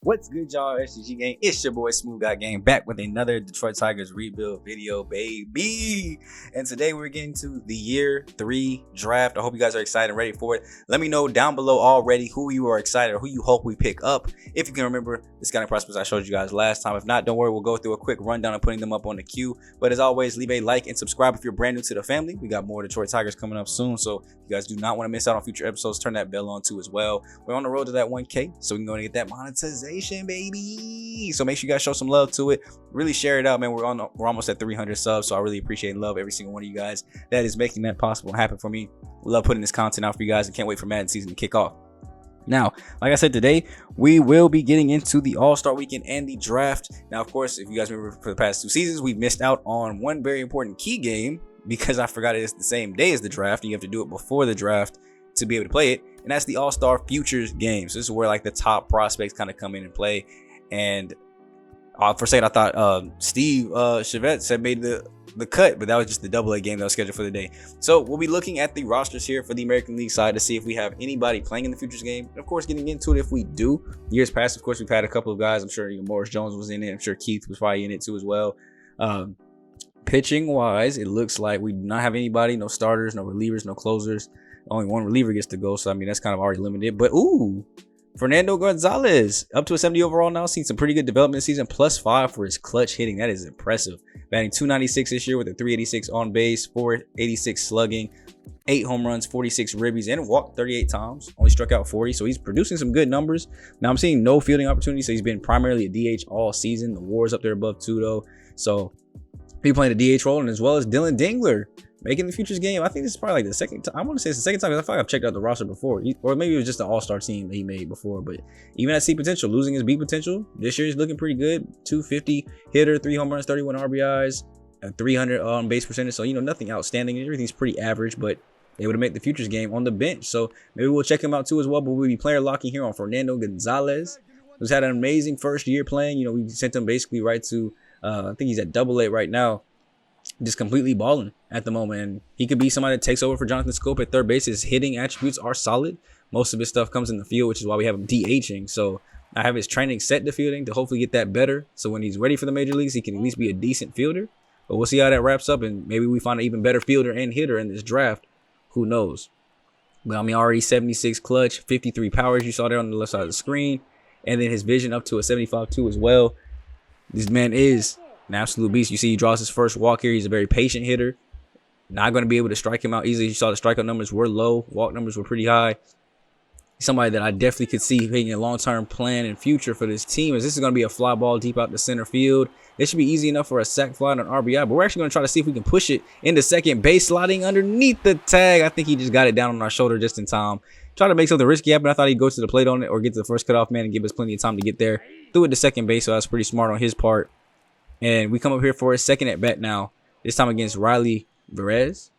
What's good, y'all? SGG gang. It's your boy SmooveGotGame back with another Detroit Tigers rebuild video, baby. And today we're getting to the year 3 draft. I hope you guys are excited and ready for it. Let me know down below already who you are excited or who you hope we pick up. If you can remember the scouting prospects I showed you guys last time. If not, don't worry, we'll go through a quick rundown of putting them up on the queue. But as always, leave a like and subscribe if you're brand new to the family. We got more Detroit Tigers coming up soon, so if you guys do not want to miss out on future episodes, turn that bell on too as well. We're on the road to that 1K, so we can go and get that monetization, baby. So make sure you guys show some love to it. Really share it out, man. We're almost at 300 subs, so I really appreciate and love every single one of you guys that is making that possible and happen for me. Love putting this content out for you guys and can't wait for Madden season to kick off. Now, like I said, today we will be getting into the All-Star Weekend and the draft. Now, of course, if you guys remember for the past 2 seasons, we've missed out on one very important key game because I forgot it's the same day as the draft and you have to do it before the draft to be able to play it, and that's the All-Star Futures game. So this is where like the top prospects kind of come in and play. And for a second I thought Steve Chevette had made the cut, but that was just the AA game that was scheduled for the day. So we'll be looking at the rosters here for the American League side to see if we have anybody playing in the Futures game, and of course getting into it if we do. Years past, of course, we've had a couple of guys. I'm sure Morris Jones was in it. I'm sure Keith was probably in it too as well. Pitching wise, it looks like we do not have anybody, no starters, no relievers, no closers. Only one reliever gets to go, so I mean that's kind of already limited. But ooh, Fernando Gonzalez up to a 70 overall now. Seen some pretty good development this season. +5 for his clutch hitting. That is impressive. Batting .296 this year with a .386 on base, .486 slugging, 8 home runs, 46 ribbies, and walked 38 times. Only struck out 40, so he's producing some good numbers. Now I'm seeing no fielding opportunities, so he's been primarily a DH all season. The WAR's up there above 2 though, so he's playing the DH role, and as well as Dylan Dingler making the Futures game. I think this is probably like the second time. I want to say it's the second time because I feel like I've checked out the roster before, or maybe it was just the All-Star team that he made before. But even at C potential, losing his B potential, this year he's looking pretty good. 250 hitter, 3 home runs, 31 RBIs, a 300 on base percentage. So nothing outstanding. Everything's pretty average, but able to make the Futures game on the bench. So maybe we'll check him out too as well. But we'll be player locking here on Fernando Gonzalez, who's had an amazing first year playing. We sent him basically right to I think he's at AA right now, just completely balling at the moment. And he could be somebody that takes over for Jonathan Scope at third base. His hitting attributes are solid. Most of his stuff comes in the field, which is why we have him DHing. So I have his training set to fielding to hopefully get that better. So when he's ready for the major leagues, he can at least be a decent fielder. But we'll see how that wraps up, and maybe we find an even better fielder and hitter in this draft. Who knows? But I mean, already 76 clutch, 53 powers you saw there on the left side of the screen. And then his vision up to a 75 too as well. This man is an absolute beast. You see he draws his first walk here. He's a very patient hitter. Not going to be able to strike him out easily. You saw the strikeout numbers were low. Walk numbers were pretty high. Somebody that I definitely could see making a long-term plan and future for this team, as this is going to be a fly ball deep out the center field. This should be easy enough for a sac fly and an RBI, but we're actually going to try to see if we can push it into second base, sliding underneath the tag. I think he just got it down on our shoulder just in time. Try to make something risky happen. I thought he'd go to the plate on it or get to the first cutoff man and give us plenty of time to get there. Threw it to second base, so that's pretty smart on his part. And we come up here for his second at bat now, this time against Riley Perez.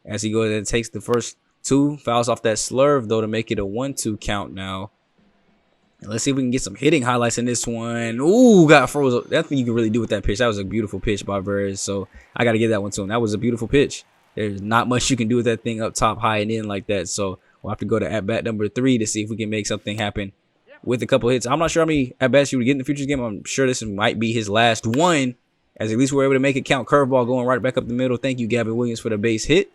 As he goes and takes the first 2, fouls off that slurve though to make it a 1-2 count now. And let's see if we can get some hitting highlights in this one. Ooh, got froze. That's what you can really do with that pitch. That was a beautiful pitch by Perez, so I got to give that one to him. That was a beautiful pitch. There's not much you can do with that thing up top, high and in like that. So we'll have to go to at bat number 3 to see if we can make something happen with a couple hits. I'm not sure how many at bats you would get in the Futures game. I'm sure this might be his last one, as at least we're able to make it count. Curveball going right back up the middle. Thank you, Gavin Williams, for the base hit.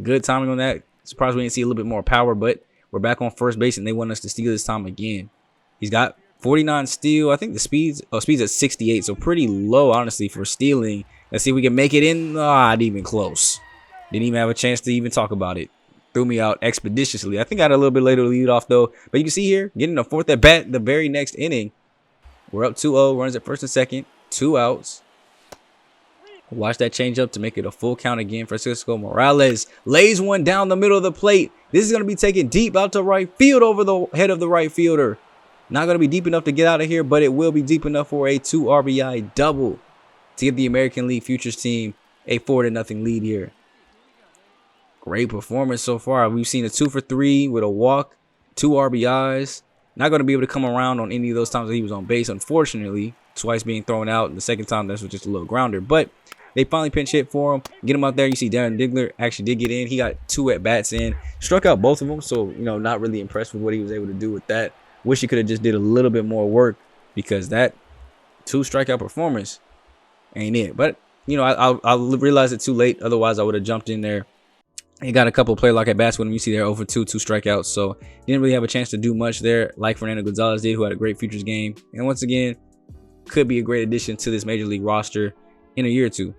Good timing on that. Surprised we didn't see a little bit more power, but we're back on first base and they want us to steal this time again. He's got 49 steal. I think the speed's at 68, so pretty low honestly for stealing. Let's see if we can make it in. Not even close. Didn't even have a chance to even talk about it. Threw me out expeditiously. I think I had a little bit later to lead off though. But you can see here, getting a 4th at bat the very next inning. We're up 2-0. Runs at first and second. 2 outs. Watch that change up to make it a full count again. Francisco Morales lays one down the middle of the plate. This is going to be taken deep out to right field over the head of the right fielder. Not going to be deep enough to get out of here, but it will be deep enough for a 2 RBI double to give the American League Futures team a 4-0 lead here. Great performance so far. We've seen a 2 for 3 with a walk, 2 RBIs. Not going to be able to come around on any of those times that he was on base, unfortunately. Twice being thrown out, and the second time that was just a little grounder. But they finally pinch hit for him. Get him out there. You see Darren Diggler actually did get in. He got 2 at-bats in. Struck out both of them, so, not really impressed with what he was able to do with that. Wish he could have just did a little bit more work, because that 2 strikeout performance ain't it. But you know, I realized it too late. Otherwise, I would have jumped in there. He got a couple of player lock at bats with him. You see there over 2 strikeouts. So he didn't really have a chance to do much there, like Fernando Gonzalez did, who had a great futures game. And once again, could be a great addition to this major league roster in a year or two.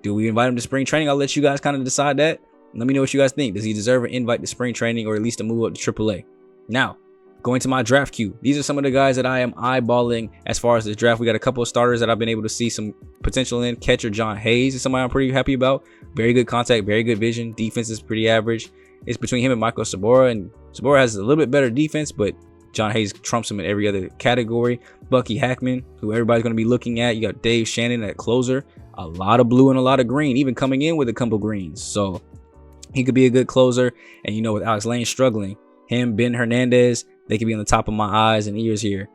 Do we invite him to spring training? I'll let you guys kind of decide that. Let me know what you guys think. Does he deserve an invite to spring training, or at least a move up to AAA? Now, going to my draft queue. These are some of the guys that I am eyeballing as far as this draft. We got a couple of starters that I've been able to see some potential in. Catcher John Hayes is somebody I'm pretty happy about. Very good contact, very good vision. Defense is pretty average. It's between him and Michael Sabora, and Sabora has a little bit better defense, but John Hayes trumps him in every other category. Bucky Hackman, who everybody's going to be looking at. You got Dave Shannon at closer. A lot of blue and a lot of green, even coming in with a couple greens. So he could be a good closer. And you know, with Alex Lane struggling, him, Ben Hernandez, they could be on the top of my eyes and ears here.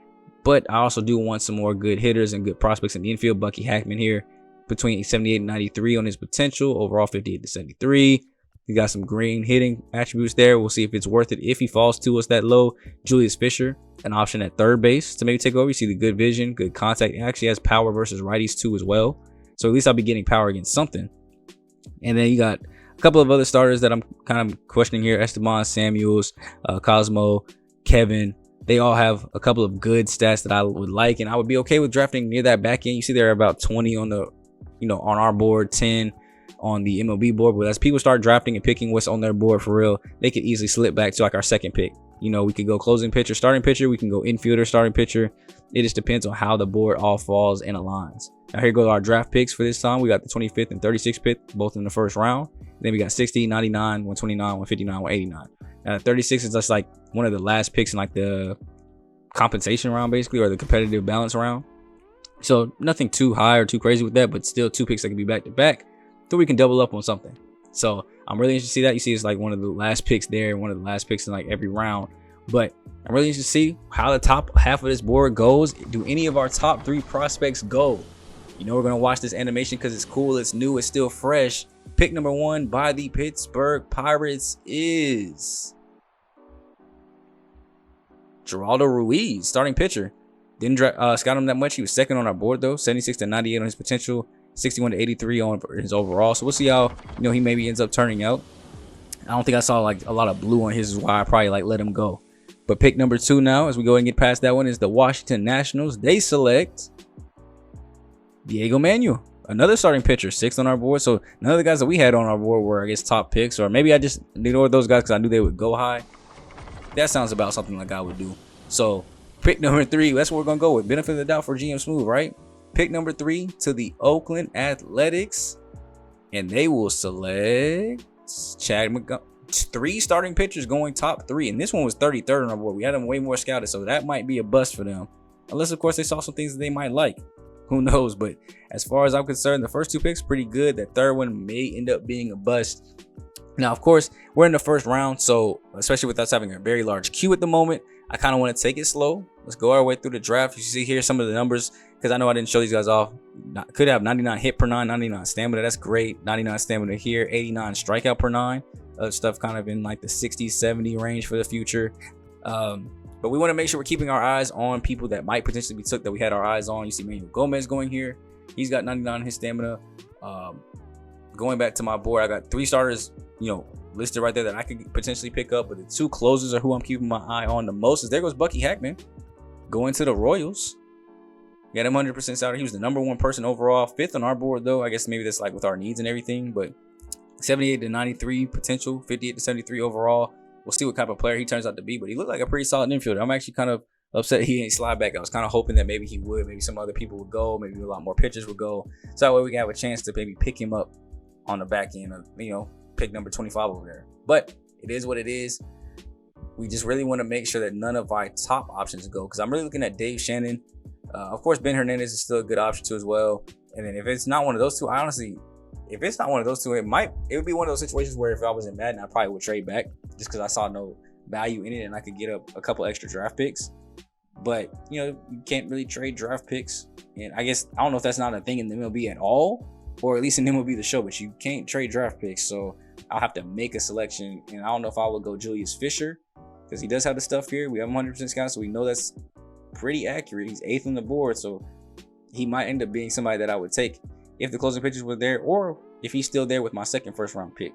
But I also do want some more good hitters and good prospects in the infield. Bucky Hackman here, between 78 and 93 on his potential. Overall 58 to 73. He got some green hitting attributes there. We'll see if it's worth it if he falls to us that low. Julius Fisher, an option at third base to maybe take over. You see the good vision, good contact. He actually has power versus righties too as well. So at least I'll be getting power against something. And then you got a couple of other starters that I'm kind of questioning here. Esteban Samuels, Cosmo, Kevin. They all have a couple of good stats that I would like, and I would be okay with drafting near that back end. You see there are about 20 on the, on our board, 10 on the MLB board. But as people start drafting and picking what's on their board for real, they could easily slip back to like our second pick. We could go closing pitcher, starting pitcher. We can go infielder, starting pitcher. It just depends on how the board all falls and aligns. Now here go our draft picks for this time. We got the 25th and 36th pick, both in the first round. Then we got 60, 99, 129, 159, 189. Now the 36 is just like one of the last picks in like the compensation round, basically, or the competitive balance round. So nothing too high or too crazy with that, but still 2 picks that can be back to back, so we can double up on something. So I'm really interested to see that. You see it's like one of the last picks there, one of the last picks in like every round. But I'm really interested to see how the top half of this board goes. Do any of our top 3 prospects go? We're going to watch this animation because it's cool, it's new, it's still fresh. Pick number 1 by the Pittsburgh Pirates is Geraldo Ruiz, starting pitcher. Didn't scout him that much. He was second on our board though, 76 to 98 on his potential, 61 to 83 on his overall. So we'll see how he maybe ends up turning out. I don't think I saw like a lot of blue on his, is why I probably like let him go. But pick number 2 now, as we go and get past that one, is the Washington Nationals. They select Diego Manuel, another starting pitcher, 6th on our board. So none of the guys that we had on our board were, I guess, top picks, or maybe I just ignored those guys because I knew they would go high. That sounds about something like I would do. So pick number 3, that's what we're gonna go with. Benefit of the doubt for GM Smooth, right? Pick number 3 to the Oakland Athletics, and they will select Chad Montgomery. 3 starting pitchers going top 3, and this one was 33rd on our board. We had them way more scouted, so that might be a bust for them, unless of course they saw some things that they might like. Who knows? But as far as I'm concerned, the first 2 picks pretty good. That third one may end up being a bust. Now, of course, we're in the first round, so especially with us having a very large queue at the moment, I kind of want to take it slow. Let's go our way through the draft. You see here some of the numbers, because I know I didn't show these guys off. Could have 99 hit per 9, 99 stamina. That's great. 99 stamina here, 89 strikeout per 9. Other stuff kind of in like the 60, 70 range for the future. But we want to make sure we're keeping our eyes on people that might potentially be took that we had our eyes on. You see Manuel Gomez going here. He's got 99 in his stamina. Going back to my board, I got 3 starters, listed right there that I could potentially pick up. But the 2 closers are who I'm keeping my eye on the most. Is there goes Bucky Hackman going to the Royals. Got him 100% salary. He was the number 1 person overall, 5th on our board though. I guess maybe that's like with our needs and everything. But 78 to 93 potential, 58 to 73 overall. We'll see what kind of player he turns out to be, but he looked like a pretty solid infielder. I'm actually kind of upset he ain't slide back. I was kind of hoping that maybe he would. Maybe some other people would go. Maybe a lot more pitchers would go. So that way we can have a chance to maybe pick him up on the back end of, pick number 25 over there. But it is what it is. We just really want to make sure that none of our top options go, because I'm really looking at Dave Shannon. Of course, Ben Hernandez is still a good option too as well. And then if it's not one of those 2, if it's not one of those 2, it would be one of those situations where if I was in Madden, I probably would trade back just because I saw no value in it and I could get up a couple extra draft picks. But, you can't really trade draft picks. And I guess, I don't know if that's not a thing in the MLB at all, or at least in MLB The Show, but you can't trade draft picks. So I'll have to make a selection. And I don't know if I would go Julius Fisher because he does have the stuff here. We have him 100% scout, so we know that's pretty accurate. He's 8th on the board, so he might end up being somebody that I would take if the closing pitchers were there, or if he's still there with my second first-round pick.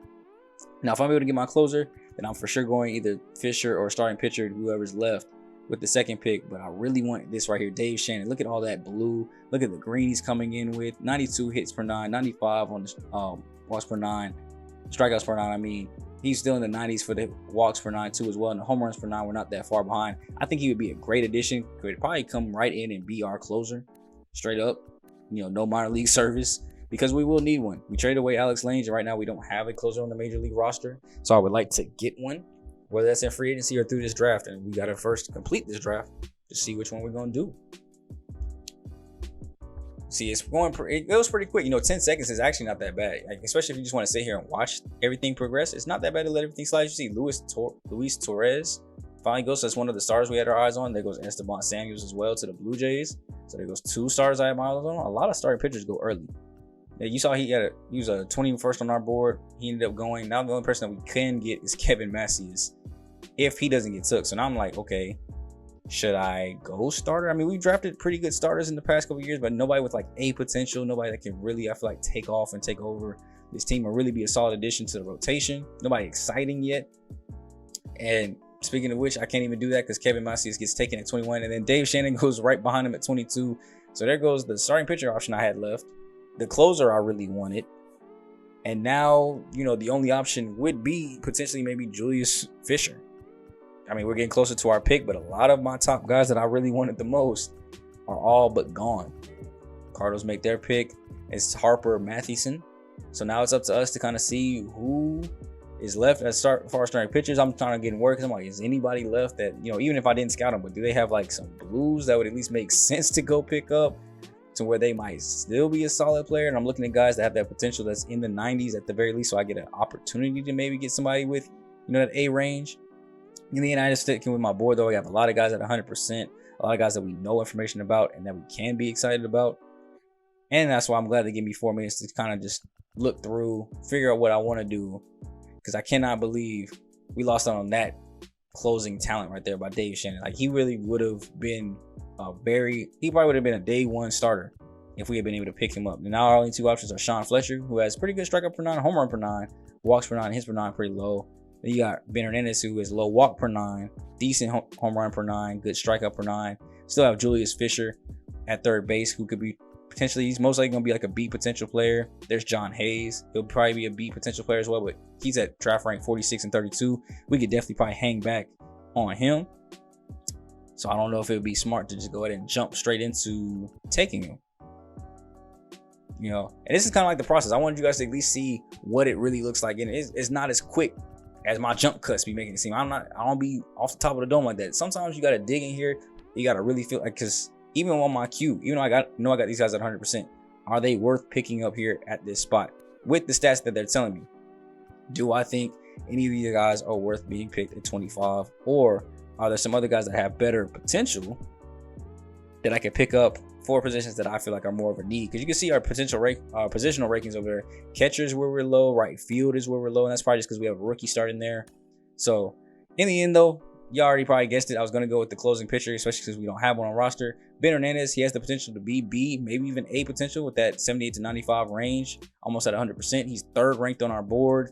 Now, if I'm able to get my closer, then I'm for sure going either Fisher or starting pitcher, whoever's left, with the second pick. But I really want this right here, Dave Shannon. Look at all that blue. Look at the green he's coming in with. 92 hits per 9, 95 on the walks per 9, strikeouts per 9. I mean, he's still in the 90s for the walks per 9 too as well, and the home runs per 9 we're not that far behind. I think he would be a great addition. Could probably come right in and be our closer, straight up. No minor league service, because we will need one. We traded away Alex Lange, and right now we don't have a closer on the major league roster, so I would like to get one, whether that's in free agency or through this draft. And we got to first complete this draft to see which one we're going to do. See, it goes pretty quick. 10 seconds is actually not that bad, especially if you just want to sit here and watch everything progress. It's not that bad to let everything slide. You see Luis Torres finally goes. That's one of the stars we had our eyes on. There goes Esteban Samuels as well to the Blue Jays. So there goes 2 stars I had my eyes on. A lot of starting pitchers go early. Yeah, you saw he was a 21st on our board. He ended up going. Now the only person that we can get is Kevin Macias if he doesn't get took. So now I'm like, okay, should I go starter? I mean, we drafted pretty good starters in the past couple of years, but nobody with like a potential, nobody that can really, I feel like, take off and take over this team or really be a solid addition to the rotation. Nobody exciting yet. And speaking of which, I can't even do that because Kevin Macias gets taken at 21, and then Dave Shannon goes right behind him at 22. So there goes the starting pitcher option I had left, the closer I really wanted, and now the only option would be potentially maybe Julius Fisher. I mean, we're getting closer to our pick, but a lot of my top guys that I really wanted the most are all but gone. Cardinals make their pick. It's Harper Mathieson. So now it's up to us to kind of see who is left as far as starting pitchers. I'm trying to get in work because I'm like, is anybody left that, even if I didn't scout them, but do they have like some blues that would at least make sense to go pick up to where they might still be a solid player? And I'm looking at guys that have that potential that's in the 90s at the very least, so I get an opportunity to maybe get somebody with, that A range. In the United States, with my board, though, we have a lot of guys at 100%, a lot of guys that we know information about and that we can be excited about. And that's why I'm glad they give me 4 minutes to kind of just look through, figure out what I want to do, because I cannot believe we lost out on that closing talent right there by Dave Shannon. Like, he really would have been he probably would have been a day one starter if we had been able to pick him up. And now our only 2 options are Sean Fletcher, who has pretty good strikeout per 9, home run per 9, walks per 9, hits per 9 pretty low. Then you got Ben Hernandez, who is low walk per 9, decent home run per 9, good strikeout per 9. Still have Julius Fisher at third base, who could be potentially, he's most likely going to be like a B potential player. There's John Hayes. He'll probably be a B potential player as well, but he's at draft rank 46 and 32. We could definitely probably hang back on him. So I don't know if it would be smart to just go ahead and jump straight into taking him. And this is kind of like the process. I wanted you guys to at least see what it really looks like. And it's not as quick as my jump cuts be making it seem. I don't be off the top of the dome like that. Sometimes you got to dig in here. You got to really feel like, because even on my queue, even though I got these guys at 100%, are they worth picking up here at this spot with the stats that they're telling me? Do I think any of these guys are worth being picked at 25, or are there some other guys that have better potential that I can pick up for positions that I feel like are more of a need? Because you can see our potential positional rankings over there. Catchers where we're low, right field is where we're low, and that's probably just because we have a rookie starting there. So in the end, though, you already probably guessed it. I was going to go with the closing pitcher, especially because we don't have one on roster. Ben Hernandez, he has the potential to be B, maybe even A potential with that 78 to 95 range, almost at 100%. He's third ranked on our board.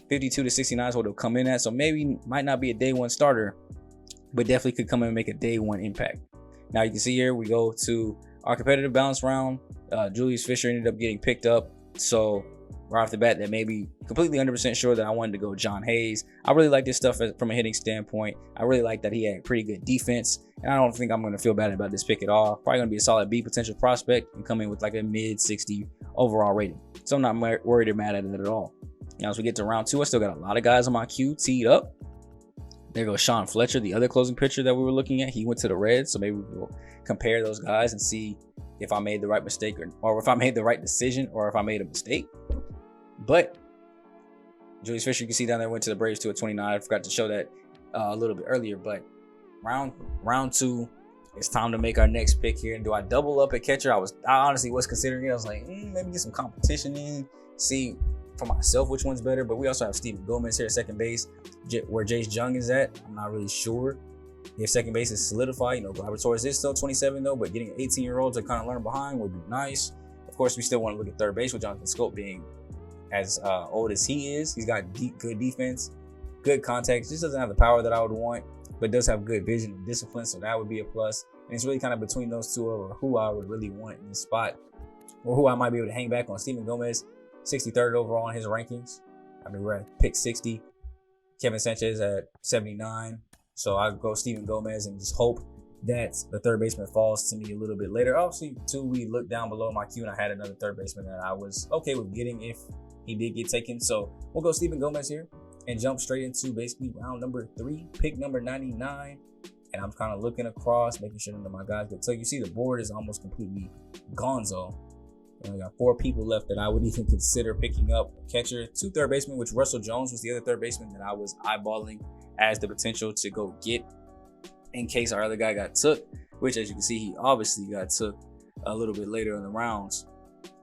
52 to 69 is what he'll come in at. So maybe might not be a day one starter, but definitely could come in and make a day one impact. Now you can see here, we go to our competitive balance round. Julius Fisher ended up getting picked up. So right off the bat, that made me completely 100% sure that I wanted to go John Hayes. I really like this stuff from a hitting standpoint. I really like that he had pretty good defense. And I don't think I'm going to feel bad about this pick at all. Probably going to be a solid B potential prospect and come in with like a mid 60 overall rating. So I'm not worried or mad at it at all. Now, as we get to round 2, I still got a lot of guys on my queue teed up. There goes Sean Fletcher, the other closing pitcher that we were looking at. He went to the Reds, so maybe we'll compare those guys and see if I made the right mistake or if I made the right decision or if I made a mistake. But Julius Fisher, you can see down there, went to the Braves too at 29. I forgot to show that a little bit earlier. But round 2, it's time to make our next pick here. And do I double up at catcher? I honestly was considering it. I was like, maybe get some competition in, see for myself which one's better, but we also have Steven Gomez here at second base, where Jace Jung is at. I'm not really sure if second base is solidified. Robert Torres is still 27 though, but getting an 18-year-old to kind of learn behind would be nice. Of course, we still want to look at third base with Jonathan Scope being as old as he is. He's got good defense, good contact. Just doesn't have the power that I would want, but does have good vision and discipline, so that would be a plus. And it's really kind of between those two or who I would really want in this spot, or who I might be able to hang back on. Steven Gomez, 63rd overall in his rankings. I mean, we're at pick 60. Kevin Sanchez at 79. So I go Steven Gomez and just hope that the third baseman falls to me a little bit later. Obviously, too, we looked down below my queue and I had another third baseman that I was okay with getting if he did get taken. So we'll go Steven Gomez here and jump straight into basically round number 3, pick number 99. And I'm kind of looking across, making sure that my guys get took. You see the board is almost completely gonzo. And we got 4 people left that I would even consider picking up. Catcher, 2 third basemen, which Russell Jones was the other third baseman that I was eyeballing as the potential to go get in case our other guy got took, which as you can see, he obviously got took a little bit later in the rounds.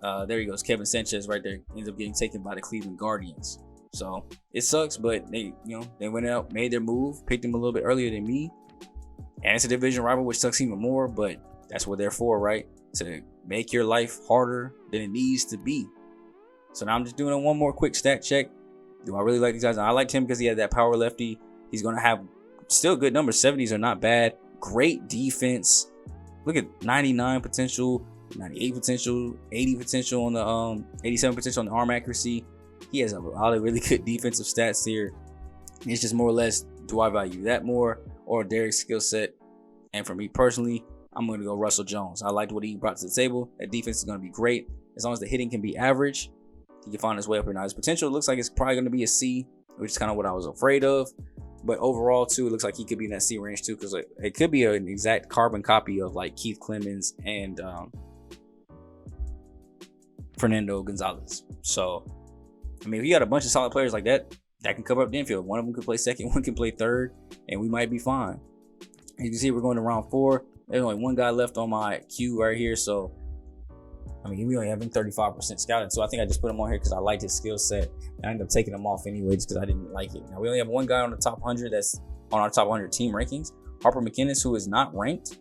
There he goes, Kevin Sanchez right there, ends up getting taken by the Cleveland Guardians. So it sucks, but they went out, made their move, picked him a little bit earlier than me. And it's a division rival, which sucks even more, but that's what they're for, right? To make your life harder than it needs to be. So now I'm just doing one more quick stat check. Do I really like these guys? I liked him because he had that power lefty. He's going to have still good numbers. 70s are not bad. Great defense. Look at 99 potential, 98 potential, 80 potential on the 87 potential on the arm accuracy. He has a lot of really good defensive stats here. It's just more or less, do I value that more or Derek's skill set? And for me personally, I'm going to go Russell Jones. I liked what he brought to the table. That defense is going to be great. As long as the hitting can be average, he can find his way up here. Now, his potential looks like it's probably going to be a C, which is kind of what I was afraid of. But overall, too, it looks like he could be in that C range, too, because it could be an exact carbon copy of, like, Keith Clemens and Fernando Gonzalez. So, I mean, if you got a bunch of solid players like that, that can cover up the infield. One of them could play second, one can play third, and we might be fine. As you can see, we're going to round 4. There's only one guy left on my queue right here. So, I mean, we only have him 35% scouted. So I think I just put him on here because I liked his skill set. And I ended up taking him off anyway just because I didn't like it. Now, we only have one guy on the top 100 that's on our top 100 team rankings. Harper McInnes, who is not ranked,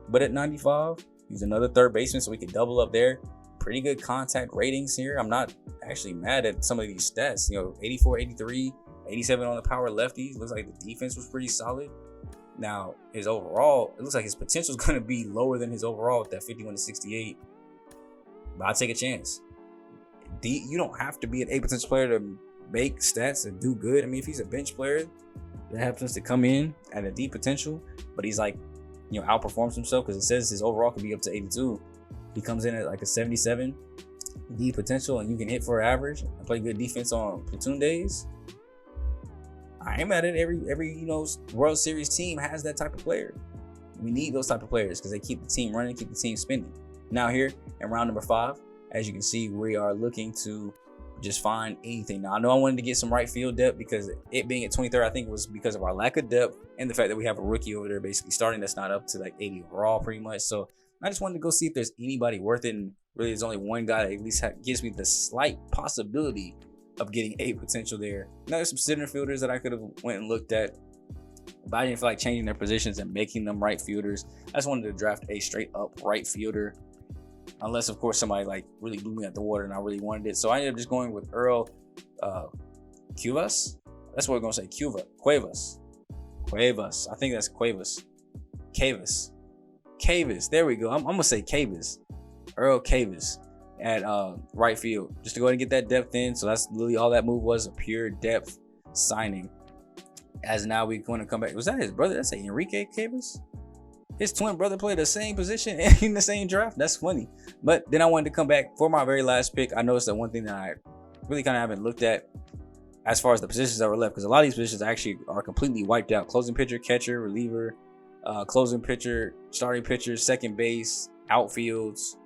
but at 95. He's another third baseman, so we could double up there. Pretty good contact ratings here. I'm not actually mad at some of these stats. 84, 83, 87 on the power lefties. Looks like the defense was pretty solid. Now, his overall, it looks like his potential is going to be lower than his overall with that 51 to 68. But I'll take a chance. You don't have to be an A potential player to make stats and do good. I mean, if he's a bench player that happens to come in at a D potential, but he's like, outperforms himself because it says his overall could be up to 82. He comes in at like a 77 D potential and you can hit for average and play good defense on platoon days. I ain't mad at it. Every World Series team has that type of player. We need those type of players because they keep the team running, keep the team spinning. Now here in round number 5, as you can see, we are looking to just find anything. Now I know I wanted to get some right field depth because it being at 23rd, I think was because of our lack of depth and the fact that we have a rookie over there basically starting that's not up to like 80 overall pretty much. So I just wanted to go see if there's anybody worth it. And really, there's only one guy that at least gives me the slight possibility of getting A potential there. Now there's some center fielders that I could have went and looked at, but I didn't feel like changing their positions and making them right fielders. I just wanted to draft a straight up right fielder, unless of course somebody like really blew me out the water and I really wanted it. So I ended up just going with Earl Cuevas. That's what we're gonna say. Cuevas. I think that's Cuevas. Cavis. There we go. I'm gonna say Cavis. Earl Cavis at right field, just to go ahead and get that depth in. So that's literally all that move was, a pure depth signing. As now we're going to come back. Was that his brother? That's Enrique Cavis. His twin brother played the same position in the same draft. That's funny. But then I wanted to come back for my very last pick. I noticed that one thing that I really kind of haven't looked at as far as the positions that were left, because a lot of these positions actually are completely wiped out. Closing pitcher, catcher, reliever, closing pitcher, starting pitcher, second base, outfields,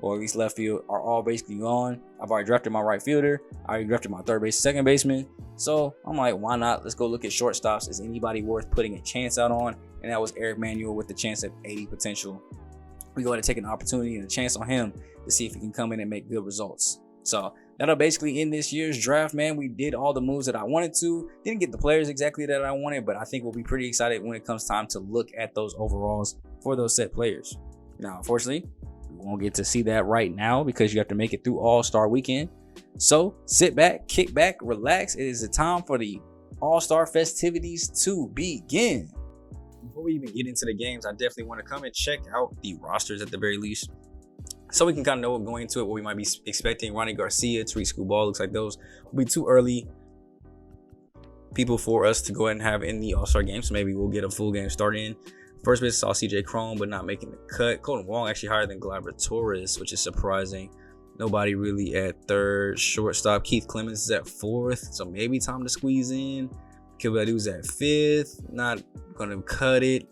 or at least left field are all basically gone. I've already drafted my right fielder. I already drafted my third base, second baseman. So I'm like, why not? Let's go look at shortstops. Is anybody worth putting a chance out on? And that was Eric Manuel with the chance at 80 potential. We go ahead and take an opportunity and a chance on him to see if he can come in and make good results. So that'll basically end this year's draft, man. We did all the moves that I wanted to. Didn't get the players exactly that I wanted, but I think we'll be pretty excited when it comes time to look at those overalls for those set players. Now, unfortunately, we won't get to see that right now because you have to make it through All-Star Weekend. So sit back, kick back, relax. It is the time for the All-Star festivities to begin. Before we even get into the games, I definitely want to come and check out the rosters at the very least, so we can kind of know going into it what we might be expecting. Ronnie Garcia, Tariq Skubal, looks like those will be too early people for us to go ahead and have in the All-Star game. So maybe we'll get a full game started in. First base saw CJ Cron, but not making the cut. Colton Wong actually higher than Gleyber Torres, which is surprising. Nobody really at third. Shortstop Keith Clemens is at fourth, so maybe time to squeeze in. Kilbadu's at fifth, not gonna cut it.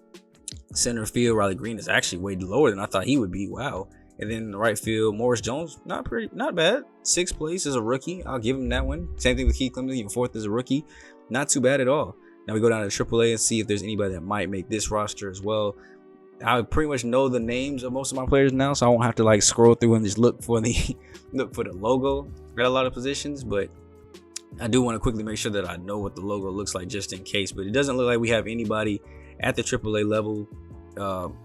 Center field, Riley Green is actually way lower than I thought he would be. Wow. And then in the right field, Morris Jones, not bad. Sixth place as a rookie. I'll give him that one. Same thing with Keith Clemens, even fourth as a rookie. Not too bad at all. Now we go down to AAA and see if there's anybody that might make this roster as well. I pretty much know the names of most of my players now, so I won't have to like scroll through and just look for the logo at a lot of positions. But I do want to quickly make sure that I know what the logo looks like just in case. But it doesn't look like we have anybody at the AAA level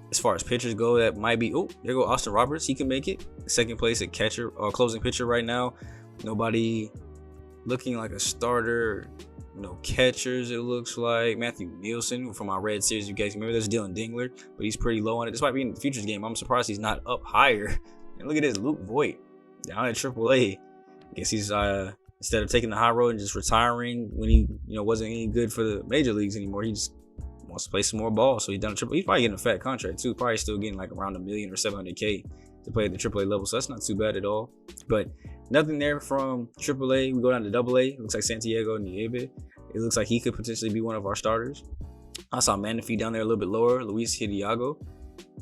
as far as pitchers go that might be. Oh, there go Austin Roberts. He can make it. Second place at catcher or closing pitcher right now. Nobody looking like a starter. No catchers, it looks like. Matthew Nielsen from our Red Series, you guys remember, there's Dylan Dingler, but he's pretty low on it. This might be in the futures game. I'm surprised he's not up higher. And look at this, Luke Voigt down at AAA. I guess he's instead of taking the high road and just retiring when he wasn't any good for the major leagues anymore, he just wants to play some more ball. So he's done AAA. He's probably getting a fat contract too. Probably still getting like around $1 million or $700K to play at the AAA level. So that's not too bad at all. But nothing there from AAA. We go down to AA. It looks like Santiago Nieve. It looks like he could potentially be one of our starters. I saw Manafee down there a little bit lower. Luis Hidalgo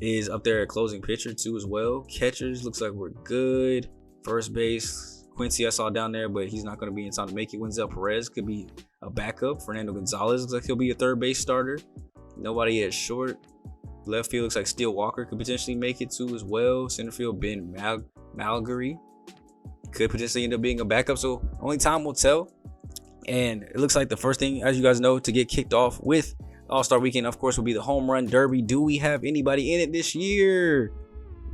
is up there at closing pitcher too as well. Catchers, looks like we're good. First base, Quincy I saw down there, but he's not going to be in time to make it. Wenzel Perez could be a backup. Fernando Gonzalez looks like he'll be a third base starter. Nobody at short. Left field looks like Steele Walker could potentially make it too as well. Center field, Ben Malgary could potentially end up being a backup. So only time will tell. And it looks like the first thing, as you guys know, to get kicked off with All-Star Weekend, of course, will be the Home Run Derby. Do we have anybody in it this year?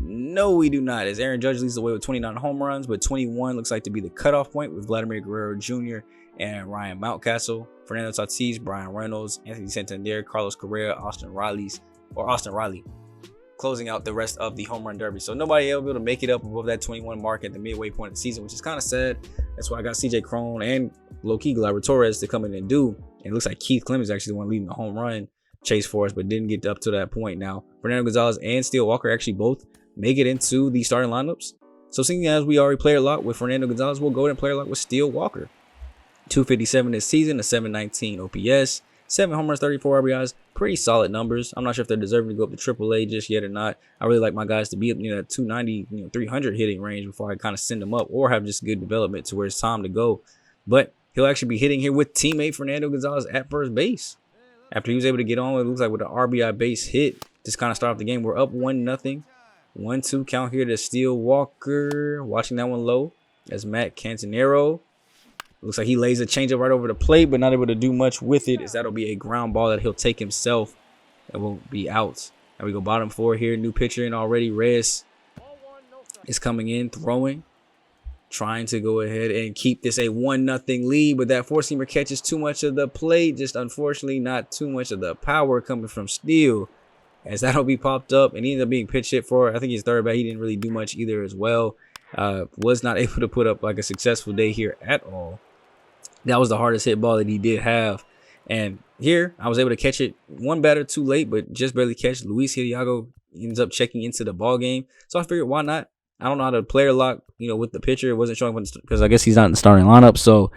No, we do not. As Aaron Judge leads the way with 29 home runs, but 21 looks like to be the cutoff point with Vladimir Guerrero Jr. and Ryan Mountcastle. Fernando Tatis, Brian Reynolds, Anthony Santander, Carlos Correa, Austin Riley, closing out the rest of the Home Run Derby. So nobody able to make it up above that 21 mark at the midway point of the season, which is kind of sad. That's why I got CJ Cron and low-key Gleyber Torres to come in and do. And it looks like Keith Clemens is actually the one leading the home run chase for us, but didn't get up to that point. Now, Fernando Gonzalez and Steele Walker actually both make it into the starting lineups. So seeing as we already player lock with Fernando Gonzalez, we'll go ahead and player lock with Steele Walker. 257 this season, a 719 OPS, 7 home runs, 34 RBIs. Pretty solid numbers. I'm not sure if they're deserving to go up to AAA just yet or not. I really like my guys to be up that 290, 300 hitting range before I kind of send them up or have just good development to where it's time to go. But he'll actually be hitting here with teammate Fernando Gonzalez at first base. After he was able to get on, it looks like with an RBI base hit, just kind of start off the game. We're up 1-0. 1-2 count here to Steele Walker. Watching that one low as Matt Cantanero. Looks like he lays a changeup right over the plate, but not able to do much with it, as that'll be a ground ball that he'll take himself and won't be out. Now we go bottom 4 here. New pitcher in already. Reyes is coming in, throwing, trying to go ahead and keep this a 1-0 lead, but that 4-seamer catches too much of the plate. Just unfortunately not too much of the power coming from Steele, as that'll be popped up, and he ended up being pitch hit for, I think he's third back. He didn't really do much either as well. Was not able to put up like a successful day here at all. That was the hardest hit ball that he did have. And here, I was able to catch it. One batter too late, but just barely catch. Luis Hidalgo ends up checking into the ball game. So I figured, why not? I don't know how to player lock, with the pitcher. It wasn't showing because I guess he's not in the starting lineup. So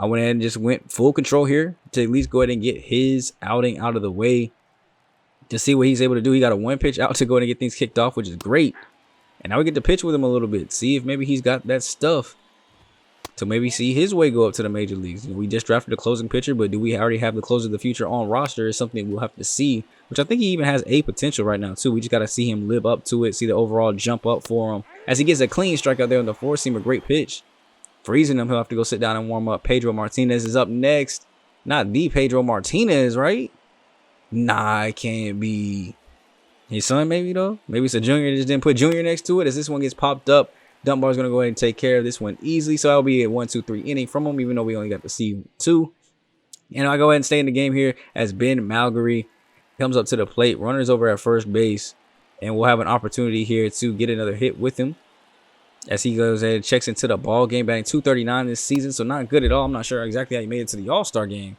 I went ahead and just went full control here to at least go ahead and get his outing out of the way to see what he's able to do. He got a 1 pitch out to go ahead and get things kicked off, which is great. And now we get to pitch with him a little bit. See if maybe he's got that stuff to maybe see his way go up to the major leagues. We just drafted a closing pitcher, but do we already have the closer of the future on roster is something we'll have to see, which I think he even has a potential right now too. We just got to see him live up to it, see the overall jump up for him as he gets a clean strike out there on the 4-seamer. Great pitch. freezing him. He'll have to go sit down and warm up. Pedro Martinez is up next. Not the Pedro Martinez, right? Nah, it can't be his son, maybe, though. Maybe it's a junior. They just didn't put junior next to it. As this one gets popped up, Dunbar's going to go ahead and take care of this one easily. So that'll be a 1-2-3 inning from him, even though we only got to see 2. And I'll go ahead and stay in the game here as Ben Malgary comes up to the plate. Runners over at first base. And we'll have an opportunity here to get another hit with him as he goes ahead and checks into the ball game, batting .239 this season. So not good at all. I'm not sure exactly how he made it to the All-Star game,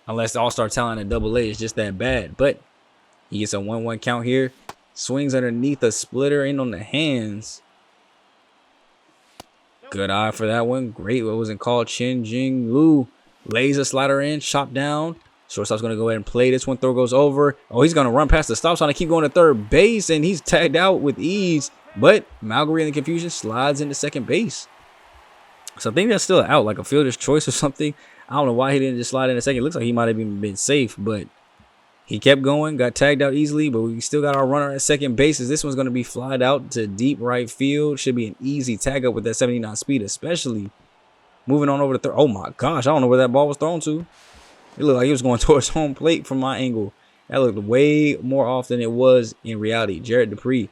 unless the All-Star talent at AA is just that bad. But he gets a 1-1 count here. Swings underneath a splitter in on the hands. Good eye for that one. Great. What was it called? Chen Jing Lu lays a slider in, chopped down. Shortstop's going to go ahead and play this one. Throw goes over. Oh, he's going to run past the stop sign and keep going to third base, and he's tagged out with ease. But Malgary in the confusion slides into second base. So I think that's still out, like a fielder's choice or something. I don't know why he didn't just slide in a second. It looks like he might have even been safe, but he kept going, got tagged out easily, but we still got our runner at second base. As this one's going to be flied out to deep right field. Should be an easy tag up with that 79 speed, especially. Moving on over to third. Oh my gosh, I don't know where that ball was thrown to. It looked like he was going towards home plate from my angle. That looked way more off than it was in reality. Jared Dupree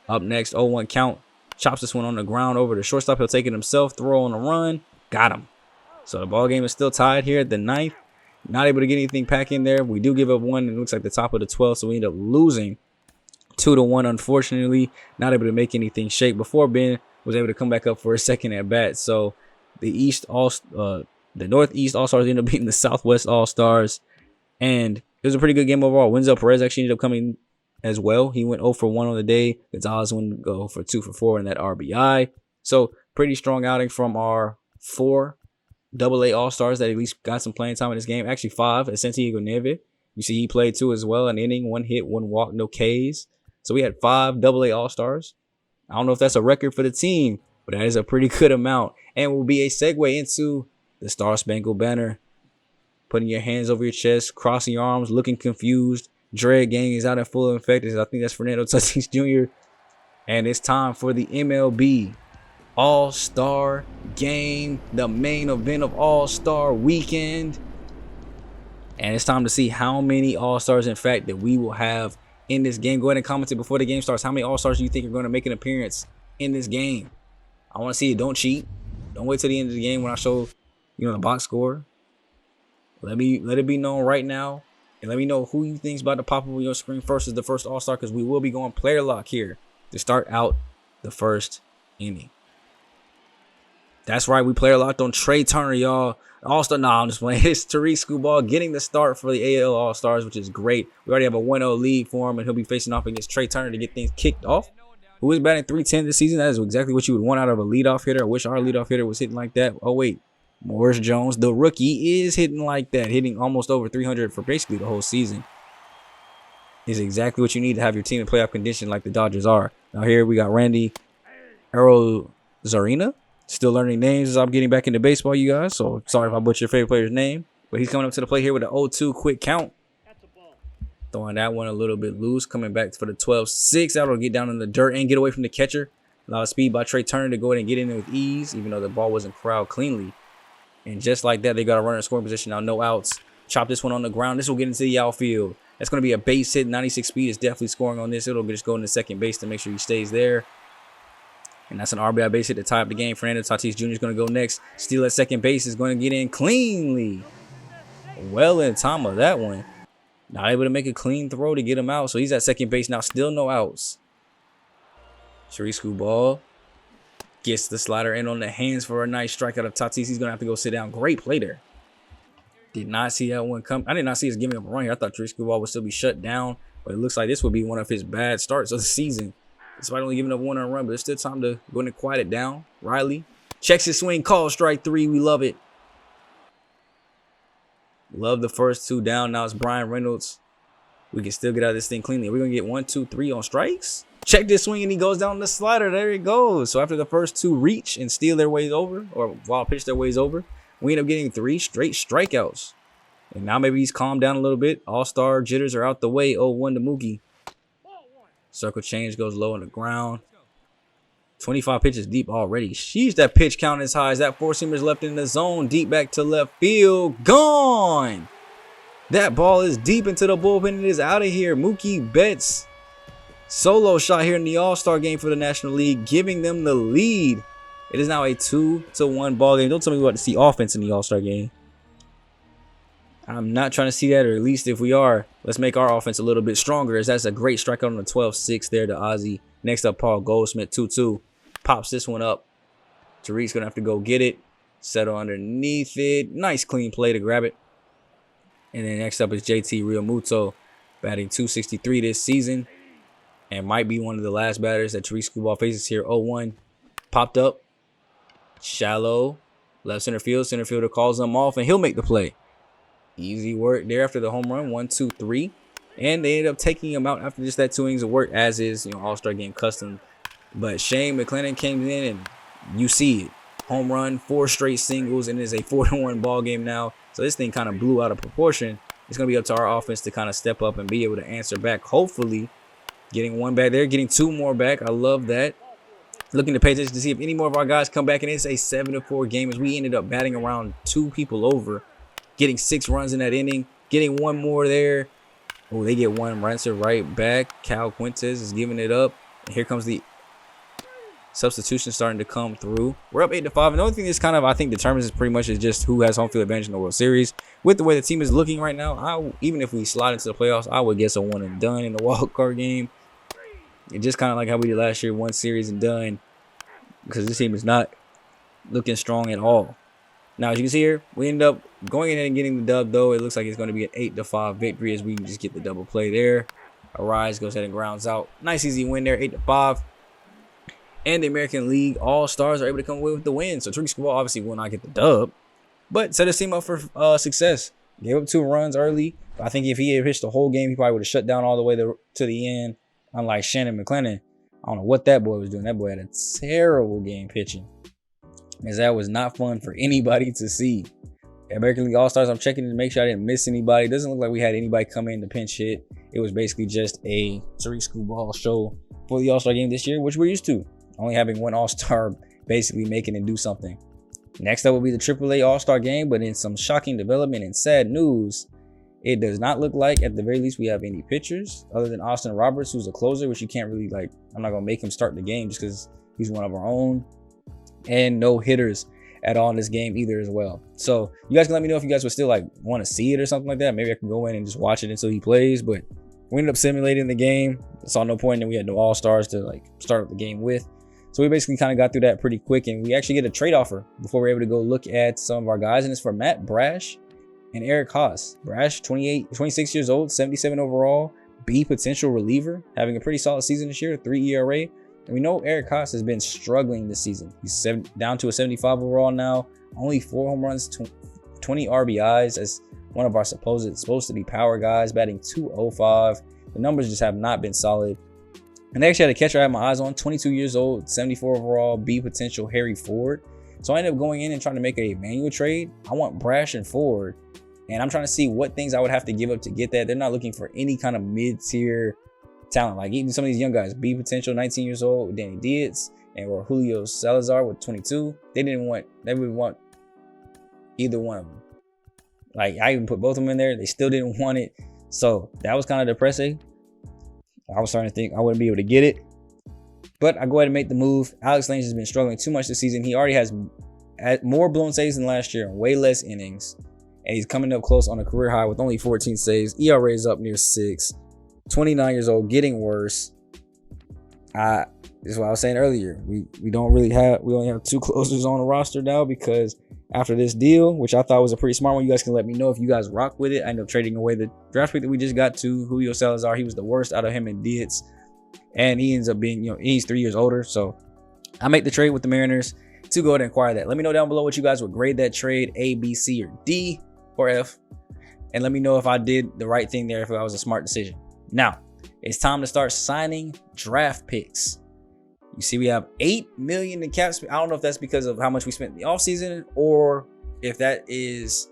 up next, 0-1 count. Chops this one on the ground over the shortstop. He'll take it himself. Throw on the run. Got him. So the ball game is still tied here at the 9th. Not able to get anything back in there. We do give up one. It looks like the top of the 12th. So we end up losing 2-1, unfortunately. Not able to make anything shake before Ben was able to come back up for a second at bat. So the Northeast All-Stars ended up beating the Southwest All-Stars. And it was a pretty good game overall. Wenzel Perez actually ended up coming as well. He went 0-for-1 on the day. Gonzalez went 0-for-2-for-4 in that RBI. So pretty strong outing from our 4 AA All-Stars that at least got some playing time in this game. Actually 5 at Santiago Neve. You see he played 2 as well. An inning, 1 hit, 1 walk, no Ks. So we had 5 AA All-Stars. I don't know if that's a record for the team, but that is a pretty good amount. And will be a segue into the Star Spangled Banner. Putting your hands over your chest, crossing your arms, looking confused. Dread gang is out in full effect. I think that's Fernando Tatis Jr. And it's time for the MLB All-Star Game, the main event of All-Star Weekend. And it's time to see how many All-Stars, in fact, that we will have in this game. Go ahead and comment it before the game starts. How many All-Stars do you think are going to make an appearance in this game? I want to see it. Don't cheat. Don't wait till the end of the game when I show, the box score. Let it be known right now. And let me know who you think's about to pop up on your screen first as the first All-Star, because we will be going player lock here to start out the first inning. That's right, we player locked on Trey Turner, y'all. All-Star, I'm just playing. It's Tariq Skubal getting the start for the AL All-Stars, which is great. We already have a 1-0 lead for him, and he'll be facing off against Trey Turner to get things kicked off. Who is batting .310 this season? That is exactly what you would want out of a leadoff hitter. I wish our leadoff hitter was hitting like that. Oh, wait. Morris Jones, the rookie, is hitting like that, hitting almost over 300 for basically the whole season. Is exactly what you need to have your team in playoff condition like the Dodgers are. Now here we got Randy Arozarena. Still learning names as I'm getting back into baseball, you guys. So sorry if I butchered your favorite player's name. But he's coming up to the plate here with an 0-2 quick count. Throwing that one a little bit loose. Coming back for the 12-6. That'll get down in the dirt and get away from the catcher. A lot of speed by Trey Turner to go ahead and get in there with ease, even though the ball wasn't corralled cleanly. And just like that, they got a runner in scoring position now. No outs. Chop this one on the ground. This will get into the outfield. That's going to be a base hit. 96 speed is definitely scoring on this. It'll just go into second base to make sure he stays there. And that's an RBI base hit to tie up the game. Fernando Tatis Jr. is going to go next. Steal at second base is going to get in cleanly. Well in time of that one. Not able to make a clean throw to get him out. So he's at second base now. Still no outs. Tariq Skubal gets the slider in on the hands for a nice strikeout of Tatis. He's going to have to go sit down. Great play there. Did not see that one come. I did not see us giving up a run here. I thought Tariq Skubal would still be shut down. But it looks like this would be one of his bad starts of the season. Despite only giving up one run, but it's still time to go in and quiet it down. Riley checks his swing. Call strike 3. We love it. Love the first 2 down. Now it's Brian Reynolds. We can still get out of this thing cleanly. We're going to get 1, 2, 3 on strikes. Check this swing, and he goes down the slider. There he goes. So after the first 2 reach and steal their ways over, or wild pitch their ways over, we end up getting 3 straight strikeouts. And now maybe he's calmed down a little bit. All-star jitters are out the way. 0-1 to Mookie. Circle change goes low on the ground. 25 pitches deep already. Sheesh, that pitch count is high as that four-seamer is left in the zone. Deep back to left field. Gone. That ball is deep into the bullpen. It is out of here. Mookie Betts solo shot here in the All-Star game for the National League, giving them the lead. It is now a 2-1 ball game. Don't tell me we want to see offense in the All-Star game. I'm not trying to see that, or at least if we are, let's make our offense a little bit stronger, as that's a great strikeout on the 12-6 there to Ozzie. Next up, Paul Goldschmidt, 2-2. Pops this one up. Tariq's going to have to go get it. Settle underneath it. Nice clean play to grab it. And then next up is JT Realmuto, batting 263 this season. And might be one of the last batters that Tariq Skubal faces here. 0-1. Popped up. Shallow. Left center field. Center fielder calls him off, and he'll make the play. Easy work there after the home run. 1-2-3. And they ended up taking him out after just that 2 innings of work, as is, All-Star game custom. But Shane McClanahan came in, and you see it. Home run, 4 straight singles, and it is a 4-1 ball game now. So this thing kind of blew out of proportion. It's going to be up to our offense to kind of step up and be able to answer back. Hopefully, getting 1 back there, getting 2 more back. I love that. Looking to pay attention to see if any more of our guys come back, and it's a 7-4 game as we ended up batting around 2 people over, getting 6 runs in that inning, getting 1 more there. Oh, they get 1 answer right back. Cal Quintez is giving it up. And here comes the substitution starting to come through. We're up 8-5. And the only thing this kind of, I think, determines is pretty much is just who has home field advantage in the World Series. With the way the team is looking right now, even if we slide into the playoffs, I would guess a 1 and done in the wild card game. It's just kind of like how we did last year, 1 series and done, because this team is not looking strong at all. Now, as you can see here, we end up going ahead and getting the dub, though. It looks like it's going to be an 8-5 victory as we can just get the double play there. Arise goes ahead and grounds out. Nice, easy win there, 8-5. And the American League All-Stars are able to come away with the win. So, Tariq Skubal obviously will not get the dub, but set his team up for success. Gave up 2 runs early. But I think if he had pitched the whole game, he probably would have shut down all the way to the end. Unlike Shannon McClanahan, I don't know what that boy was doing. That boy had a terrible game pitching, as that was not fun for anybody to see. American League All-Stars, I'm checking to make sure I didn't miss anybody. It doesn't look like we had anybody come in to pinch hit. It was basically just a Tariq Skubal show for the All-Star game this year, which we're used to. Only having 1 All-Star basically making it do something. Next up will be the AAA All-Star game, but in some shocking development and sad news, it does not look like, at the very least, we have any pitchers other than Austin Roberts, who's a closer, which you can't really, I'm not going to make him start the game just because he's one of our own. And no hitters at all in this game either as well. So you guys can let me know if you guys would still want to see it or something like that. Maybe I can go in and just watch it until he plays, but we ended up simulating the game. Saw no point, and we had no All-Stars to start up the game with. So we basically kind of got through that pretty quick, and we actually get a trade offer before we're able to go look at some of our guys, and it's for Matt Brash and Eric Haas. Brash, 26 years old, 77 overall, B potential reliever, having a pretty solid season this year, 3 ERA. And we know Eric Haas has been struggling this season. He's down to a 75 overall now, only 4 home runs, 20 RBIs as one of our supposed to be power guys, batting 205. The numbers just have not been solid. And they actually had a catcher I had my eyes on, 22 years old, 74 overall, B potential, Harry Ford. So I ended up going in and trying to make a manual trade. I want Brash and Ford, and I'm trying to see what things I would have to give up to get that. They're not looking for any kind of mid-tier talent, like even some of these young guys. B potential, 19 years old, with Danny Dietz, and or Julio Salazar with 22. They would want either one of them. I even put both of them in there. They still didn't want it. So that was kind of depressing. I was starting to think I wouldn't be able to get it, but I go ahead and make the move. Alex Lange has been struggling too much this season. He already has more blown saves than last year and way less innings, and he's coming up close on a career high with only 14 saves. ERA is up near 6. 29 years old, getting worse. This is what I was saying earlier. We only have 2 closers on the roster now, because after this deal, which I thought was a pretty smart one, you guys can let me know if you guys rock with it. I ended up trading away the draft pick that we just got to Julio Salazar. He was the worst out of him and Dietz, and he ends up being, he's 3 years older. So I make the trade with the Mariners to go ahead and acquire that. Let me know down below what you guys would grade that trade, A, B, C, or D, or F, and let me know if I did the right thing there, if that was a smart decision. Now it's time to start signing draft picks. You see, we have $8 million in cap space. I don't know if that's because of how much we spent in the offseason, or if that is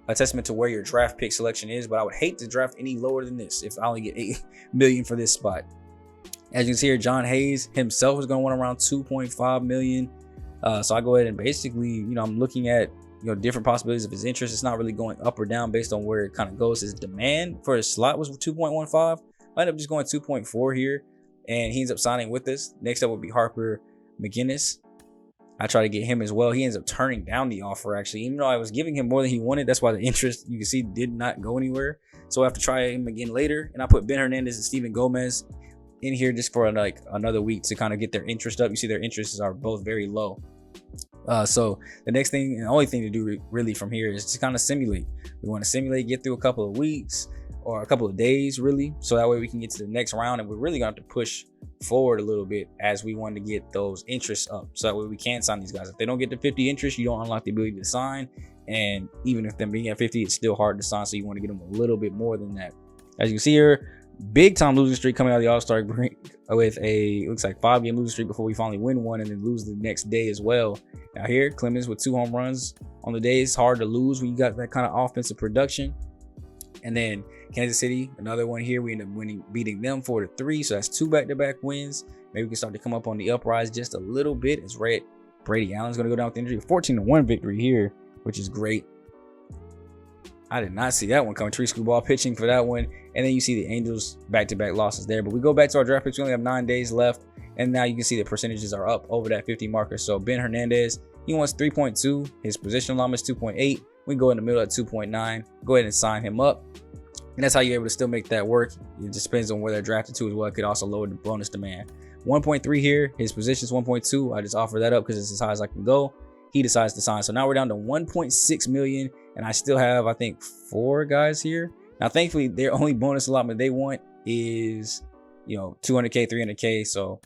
a testament to where your draft pick selection is. But I would hate to draft any lower than this if I only get $8 million for this spot. As you can see here, John Hayes himself is going to want around 2.5 million. So I go ahead and basically, I'm looking at, different possibilities of his interest. It's not really going up or down based on where it kind of goes. His demand for his slot was 2.15. I ended up just going 2.4 here, and he ends up signing with us. Next up would be Harper McGinnis. I try to get him as well. He ends up turning down the offer, actually, even though I was giving him more than he wanted. That's why the interest, you can see, did not go anywhere. So I have to try him again later. And I put Ben Hernandez and Steven Gomez in here just for like another week to kind of get their interest up. You see their interests are both very low. So the next thing and only thing to do really from here is to kind of simulate. We want to simulate, get through a couple of weeks or a couple of days, really. So that way we can get to the next round, and we're really going to have to push forward a little bit as we want to get those interests up. So that way we can sign these guys. If they don't get to 50 interest, you don't unlock the ability to sign. And even if them being at 50, it's still hard to sign. So you want to get them a little bit more than that. As you can see here, big time losing streak coming out of the All-Star break with it looks like 5-game losing streak before we finally win one and then lose the next day as well. Now here, Clemens with 2 home runs on the day. It's hard to lose when you got that kind of offensive production. And then Kansas City, another one here. We end up beating them 4-3. So that's 2 back-to-back wins. Maybe we can start to come up on the uprise just a little bit as Brady Allen's going to go down with injury. 14-1 victory here, which is great. I did not see that one coming. Tree School Ball pitching for that one. And then you see the Angels back-to-back losses there. But we go back to our draft picks. We only have 9 days left. And now you can see the percentages are up over that 50 marker. So Ben Hernandez, he wants 3.2. His position allowance is 2.8. We go in the middle at 2.9. Go ahead and sign him up. And that's how you're able to still make that work. It just depends on where they're drafted to as well. It could also lower the bonus demand. 1.3 here. His position is 1.2. I just offer that up because it's as high as I can go. He decides to sign. So now we're down to 1.6 million. And I still have, I think, 4 guys here. Now, thankfully, their only bonus allotment they want is, 200K, 300K. So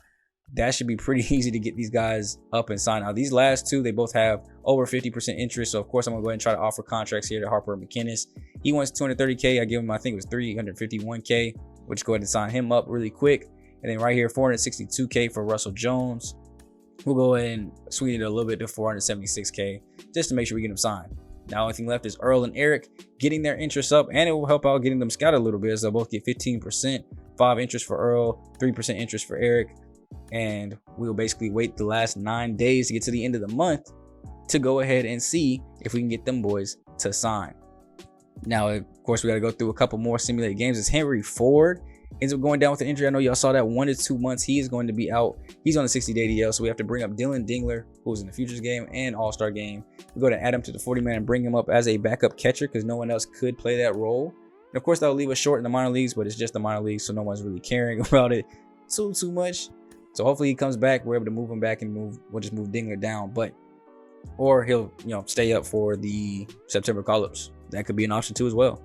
that should be pretty easy to get these guys up and sign. Now, these last 2, they both have over 50% interest. So, of course, I'm going to go ahead and try to offer contracts here to Harper McGinnis. He wants 230K. I give him, I think it was 351K, which go ahead and sign him up really quick. And then right here, 462K for Russell Jones. We'll go ahead and sweeten it a little bit to 476K just to make sure we get him signed. Now, only thing left is Earl and Eric getting their interest up, and it will help out getting them scouted a little bit as they'll both get 15%, 5 interest for Earl, 3% interest for Eric. And we'll basically wait the last 9 days to get to the end of the month to go ahead and see if we can get them boys to sign. Now, of course, we got to go through a couple more simulated games. As Henry Ford ends up going down with an injury. I know y'all saw that 1 to 2 months. He is going to be out. He's on the 60-day DL, so we have to bring up Dylan Dingler, who's in the Futures game and All-Star game. We go to add him to the 40-man and bring him up as a backup catcher because no one else could play that role. And of course, that'll leave us short in the minor leagues, but it's just the minor leagues, so no one's really caring about it too much. So hopefully he comes back. We're able to move him back and we'll just move Dingler down, or he'll stay up for the September call-ups. That could be an option too as well.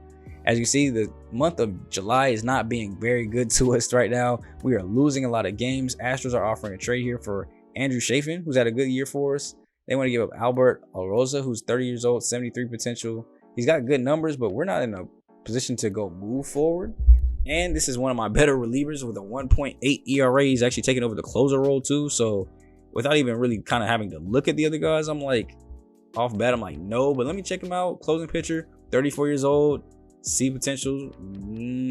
As you see, the month of July is not being very good to us right now. We are losing a lot of games. Astros are offering a trade here for Andrew Chafin, who's had a good year for us. They want to give up Albert Alroza, who's 30 years old, 73 potential. He's got good numbers, but we're not in a position to go move forward. And this is one of my better relievers with a 1.8 ERA. He's actually taking over the closer role too. So without even really kind of having to look at the other guys, I'm like, off bat, I'm like, no. But let me check him out. Closing pitcher, 34 years old. See potential.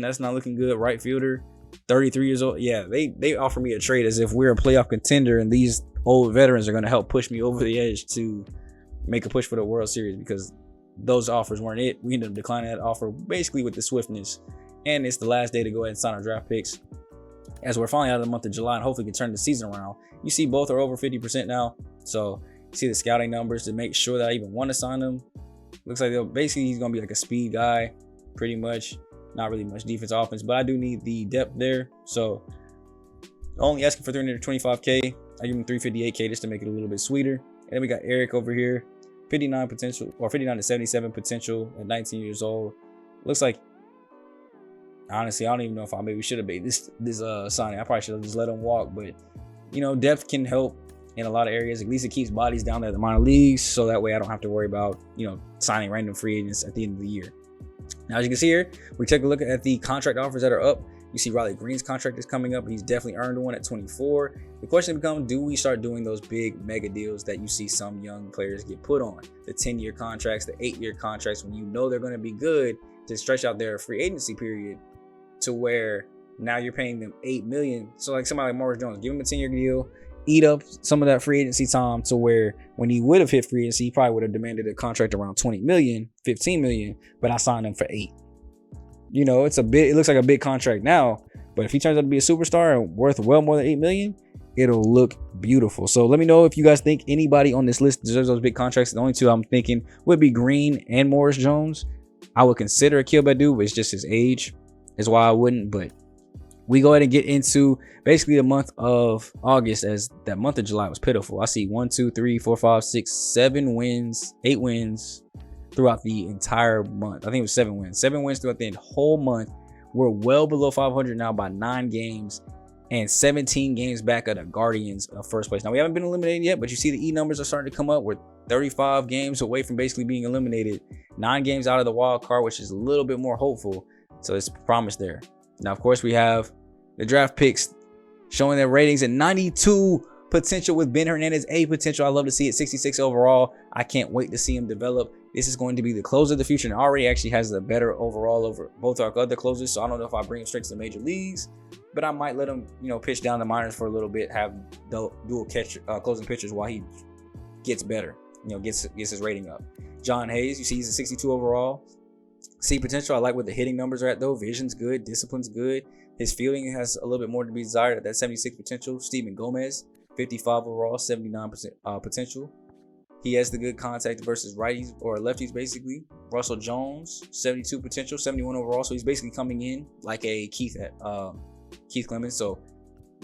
That's not looking good. Right fielder, 33 years old. Yeah, they offer me a trade as if we're a playoff contender, and these old veterans are going to help push me over the edge to make a push for the World Series, because those offers weren't it. We ended up declining that offer basically with the swiftness. And it's the last day to go ahead and sign our draft picks as we're finally out of the month of July and hopefully can turn the season around. You see both are over 50% now. So you see the scouting numbers to make sure that I even want to sign them. Looks like basically he's going to be like a speed guy. Pretty much, not really much defense, offense, but I do need the depth there. So only asking for 325K. I give him 358K just to make it a little bit sweeter. And then we got Eric over here, 59 potential, or 59 to 77 potential at 19 years old. Looks like, honestly, I don't even know if I maybe should have made this signing. I probably should have just let him walk, but depth can help in a lot of areas. At least it keeps bodies down there at the minor leagues, so that way I don't have to worry about signing random free agents at the end of the year. Now, as you can see here, we take a look at the contract offers that are up. You see Riley Green's contract is coming up. He's definitely earned one at 24. The question becomes, do we start doing those big mega deals that you see some young players get put on? The 10-year contracts, the 8-year contracts, when they're going to be good, to stretch out their free agency period to where Now you're paying them $8 million. So like somebody like Morris Jones, give him a 10-year deal, eat up some of that free agency time to where when he would have hit free agency, he probably would have demanded a contract around 20 million, 15 million, but I signed him for 8. You know, it looks like a big contract now, but if he turns out to be a superstar and worth well more than 8 million, it'll look beautiful. So let me know if you guys think anybody on this list deserves those big contracts. The only two I'm thinking would be Green and Morris Jones. I would consider Akil Badu, but it's just his age is why I wouldn't. But we go ahead and get into basically the month of August, as that month of July was pitiful. I see 1, 2, 3, 4, 5, 6, 7 wins, 8 wins throughout the entire month. I think it was 7 wins. 7 wins throughout the whole month. We're well below 500 now by 9 games and 17 games back of the Guardians of first place. Now, we haven't been eliminated yet, but you see the E numbers are starting to come up. We're 35 games away from basically being eliminated. 9 games out of the wild card, which is a little bit more hopeful. So it's promise there. Now, of course, we have the draft picks showing their ratings at 92 potential with Ben Hernandez, A potential. I love to see it. 66 overall. I can't wait to see him develop. This is going to be the closer of the future, and already actually has the better overall over both our other closers. So I don't know if I bring him straight to the major leagues, but I might let him, pitch down the minors for a little bit, have dual catch closing pitchers while he gets better, gets his rating up. John Hayes, you see he's a 62 overall. C potential. I like what the hitting numbers are at though. Vision's good, discipline's good. His fielding has a little bit more to be desired at that 76 potential. Steven Gomez, 55 overall, 79% potential. He has the good contact versus righties or lefties basically. Russell Jones, 72 potential, 71 overall. So he's basically coming in like a Keith Clemens. So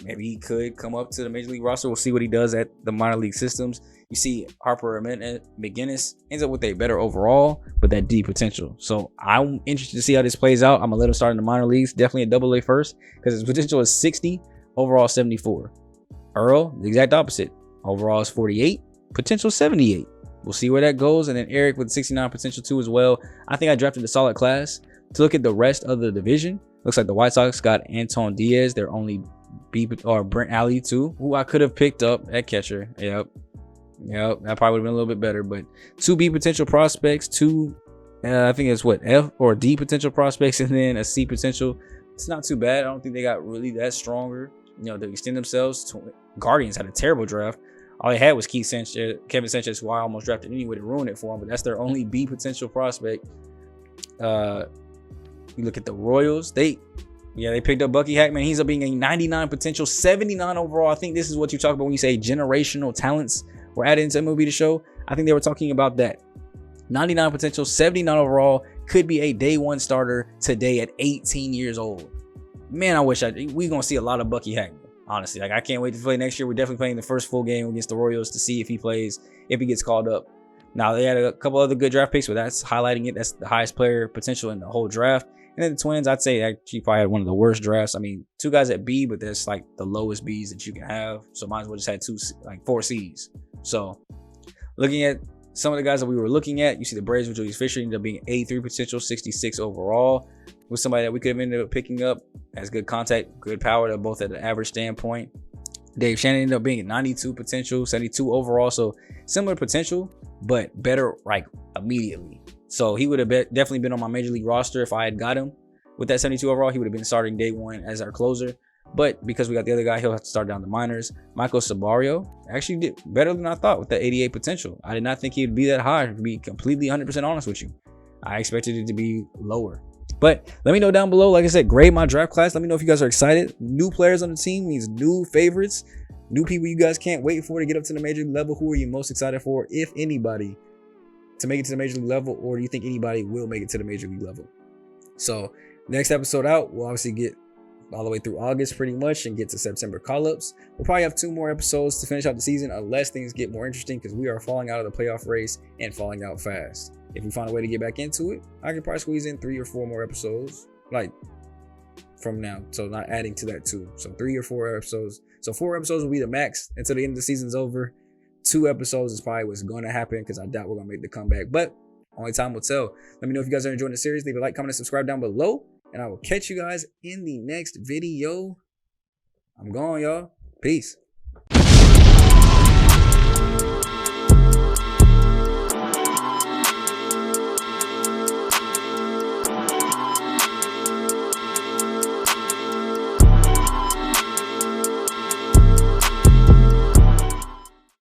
maybe he could come up to the major league roster. We'll see what he does at the minor league systems. You see Harper McGinnis ends up with a better overall, but that D potential. So I'm interested to see how this plays out. I'm going to let him start in the minor leagues. Definitely a AA first because his potential is 60, overall 74. Earl, the exact opposite. Overall is 48, potential 78. We'll see where that goes. And then Eric with 69 potential too as well. I think I drafted a solid class. To look at the rest of the division, looks like the White Sox got Anton Diaz. They're only B or Brent Alley too, who I could have picked up at catcher. Yep, that probably would have been a little bit better. But 2 B potential prospects, 2 I think it's what F or D potential prospects, and then a C potential. It's not too bad. I don't think they got really that stronger, to extend themselves. Guardians had a terrible draft. All they had was Kevin Sanchez, who I almost drafted anyway to ruin it for him. But that's their only B potential prospect. You look at the Royals. They picked up Bucky Hackman. He's up being a 99 potential, 79 overall. I think this is what you talk about when you say generational talents were added into MLB The Show. I think they were talking about that. 99 potential, 79 overall, could be a day one starter today at 18 years old. Man, I wish we're going to see a lot of Bucky Hackman, honestly. Like, I can't wait to play next year. We're definitely playing the first full game against the Royals to see if he plays, if he gets called up. Now, they had a couple other good draft picks, but that's highlighting it. That's the highest player potential in the whole draft. And then the Twins, I'd say actually probably had one of the worst drafts. I mean, 2 guys at B, but that's like the lowest Bs that you can have. So might as well just had 4 Cs. So looking at some of the guys that we were looking at, you see the Braves with Julius Fisher ended up being 83 potential, 66 overall. With somebody that we could have ended up picking up, has good contact, good power, they're both at an average standpoint. Dave Shannon ended up being at 92 potential, 72 overall. So similar potential, but better like immediately. So he would have definitely been on my major league roster if I had got him with that 72 overall. He would have been starting day one as our closer. But because we got the other guy, he'll have to start down the minors. Michael Sabario actually did better than I thought with that 88 potential. I did not think he'd be that high, to be completely 100% honest with you. I expected it to be lower. But let me know down below. Like I said, grade my draft class. Let me know if you guys are excited. New players on the team means new favorites. New people you guys can't wait for to get up to the major league level. Who are you most excited for, if anybody, to make it to the major league level? Or do you think anybody will make it to the major league level? So next episode out, we'll obviously get all the way through August pretty much and get to September call-ups. We'll probably have 2 more episodes to finish out the season unless things get more interesting, because we are falling out of the playoff race and falling out fast. If we find a way to get back into it, I could probably squeeze in 3 or 4 more episodes like from now. So not adding to that too. So 3 or 4 episodes. So 4 episodes will be the max until the end of the season's over. 2 episodes is probably what's going to happen, because I doubt we're going to make the comeback. But only time will tell. Let me know if you guys are enjoying the series. Leave a like, comment, and subscribe down below. And I will catch you guys in the next video. I'm gone, y'all. Peace.